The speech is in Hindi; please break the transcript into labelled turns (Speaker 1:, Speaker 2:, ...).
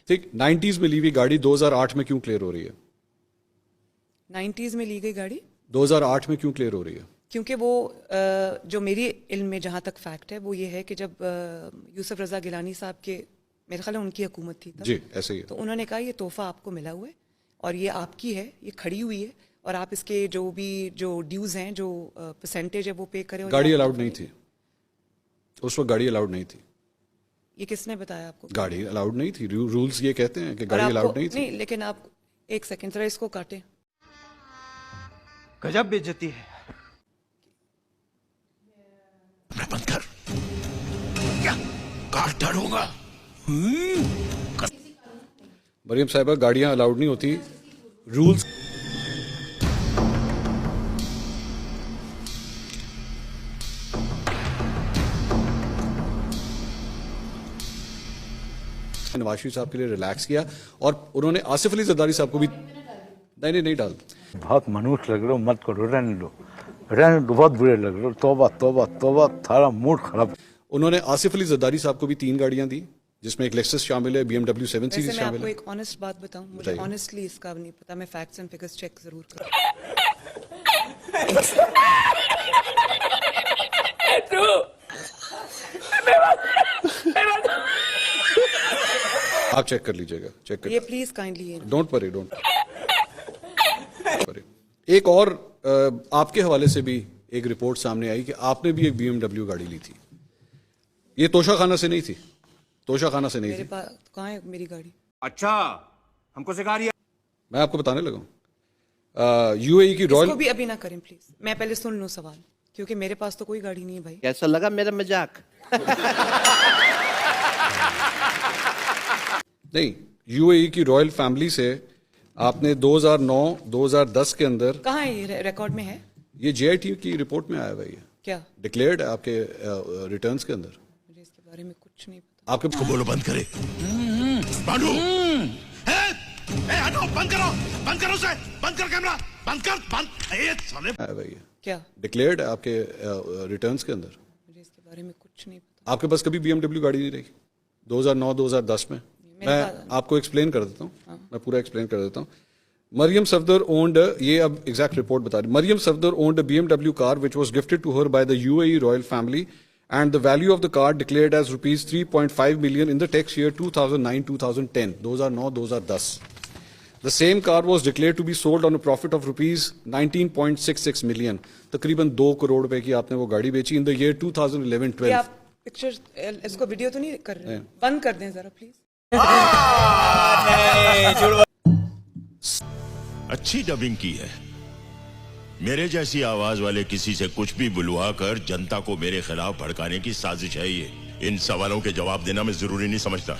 Speaker 1: ठीक, 90s में ली हुई गाड़ी 2008 में क्यों क्लियर हो रही है?
Speaker 2: 90s में ली गई गाड़ी
Speaker 1: 2008 में क्यों क्लियर हो रही है?
Speaker 2: क्योंकि वो जो मेरी इल्म में जहाँ तक फैक्ट है वो ये है कि जब यूसुफ रजा गिलानी साहब के मेरे ख्याल है उनकी हुकूमत थी तब,
Speaker 1: जी ऐसे ही है।
Speaker 2: तो उन्होंने कहा ये तोहफा आपको मिला हुआ है और ये आपकी है, ये खड़ी हुई है और आप इसके जो ड्यूज हैं, जो परसेंटेज है वो पे करें। और
Speaker 1: गाड़ी अलाउड नहीं थी उस वक्त, गाड़ी अलाउड नहीं थी।
Speaker 2: ये किसने बताया आपको?
Speaker 1: गाड़ी अलाउड नहीं थी, रूल्स ये कहते हैं कि
Speaker 2: और
Speaker 1: गाड़ी
Speaker 2: आपको-
Speaker 1: अलाउड नहीं थी।
Speaker 2: नहीं, लेकिन आप एक सेकंड जरा इसको काटें।
Speaker 3: गजब बेइज्जती है।
Speaker 4: बंद कर, क्या काट डालूंगा।
Speaker 1: मरियम साहिबा, गाड़ियां अलाउड नहीं होती, रूल्स। नवाज शरीफ साहब के लिए रिलैक्स किया और उन्होंने आसिफ अली जरदारी साहब को भी नहीं डाल।
Speaker 5: बहुत मनुष्य लग रहे हो, मत करो, रहने दो, बहुत बुरे लग रहे हो। तौबा तौबा तौबा, थारा मूड खराब।
Speaker 1: उन्होंने आसिफ अली जरदारी साहब को भी 3 गाड़ियां दी, जिसमें एक लेक्सस शामिल है, BMW 7 सीरीज
Speaker 2: वैसे मैं
Speaker 1: शामिल
Speaker 2: आपको
Speaker 1: है।
Speaker 2: एक ऑनेस्ट बात बताऊं, मुझे
Speaker 1: बताइए।
Speaker 2: ऑनेस्टली इसका नहीं पता, मैं फैक्ट्स एंड फिगर्स चेक जरूर करूं।
Speaker 1: आप चेक कर लीजिएगा, चेक कर।
Speaker 2: ये please kindly
Speaker 1: don't worry, don't worry. एक और आपके हवाले से भी एक रिपोर्ट सामने आई कि आपने भी एक BMW गाड़ी ली थी। ये तोशा खाना से नहीं थी, तोशा खाना से नहीं
Speaker 2: मेरे
Speaker 1: थी।
Speaker 2: पास कहाँ है मेरी गाड़ी?
Speaker 3: अच्छा, हमको सिखा रही है।
Speaker 1: मैं आपको बताने लगा हूँ। UAE की रॉयल,
Speaker 2: इसको भी अभी ना करें प्लीज, मैं पहले सुन लूं सवाल, क्योंकि मेरे पास तो कोई गाड़ी नहीं है भाई।
Speaker 6: कैसा लगा मेरा मजाक?
Speaker 1: नहीं, UAE की रॉयल फैमिली से आपने 2009-2010 के अंदर,
Speaker 2: कहाँ है ये रिकॉर्ड में है?
Speaker 1: ये JIT की रिपोर्ट में आया हुआ है, ये
Speaker 2: क्या?
Speaker 1: डिक्लेयर्ड है आपके रिटर्न्स के अंदर।
Speaker 2: मुझे इसके बारे में कुछ नहीं पता।
Speaker 1: आपके
Speaker 4: को बोलो बंद करे। बांडू, हटो, बंद करो उसे, बंद कर कैमरा, बंद कर, बंद। ये साले
Speaker 1: आया हुआ है, ये
Speaker 2: क्या?
Speaker 1: डिक्लेयर्ड है आपके रिटर्न्स के अंदर।
Speaker 2: मुझे इसके बारे में कुछ नहीं पता।
Speaker 1: आपके पास कभी BMW गाड़ी नहीं रही 2009-2010 में? मैं आपको एक्सप्लेन कर देता हूँ, मैं पूरा एक्सप्लेन कर देता हूँ। मरियम सफदर ओन्ड, ये अब एग्जैक्ट रिपोर्ट बता रही, Maryam Safdar owned a BMW car which was gifted to her by the UAE royal family and the value of the car declared as rupees 3.5 million in the tax year 2009-2010, 2009-2010. The same car was declared to be sold on a profit of rupees 19.66 million. तकरीबन 2 करोड़ रुपए की आपने वो गाड़ी बेची in the year 2011-12.
Speaker 2: ये आप पिक्चर, इसको वीडियो तो नहीं कर रहे? बंद कर दें जरा प्लीज।
Speaker 4: अच्छी डबिंग की है। मेरे जैसी आवाज वाले किसी से कुछ भी बुलवा कर जनता को मेरे खिलाफ भड़काने की साजिश है ये। इन सवालों के जवाब देना मैं जरूरी नहीं समझता।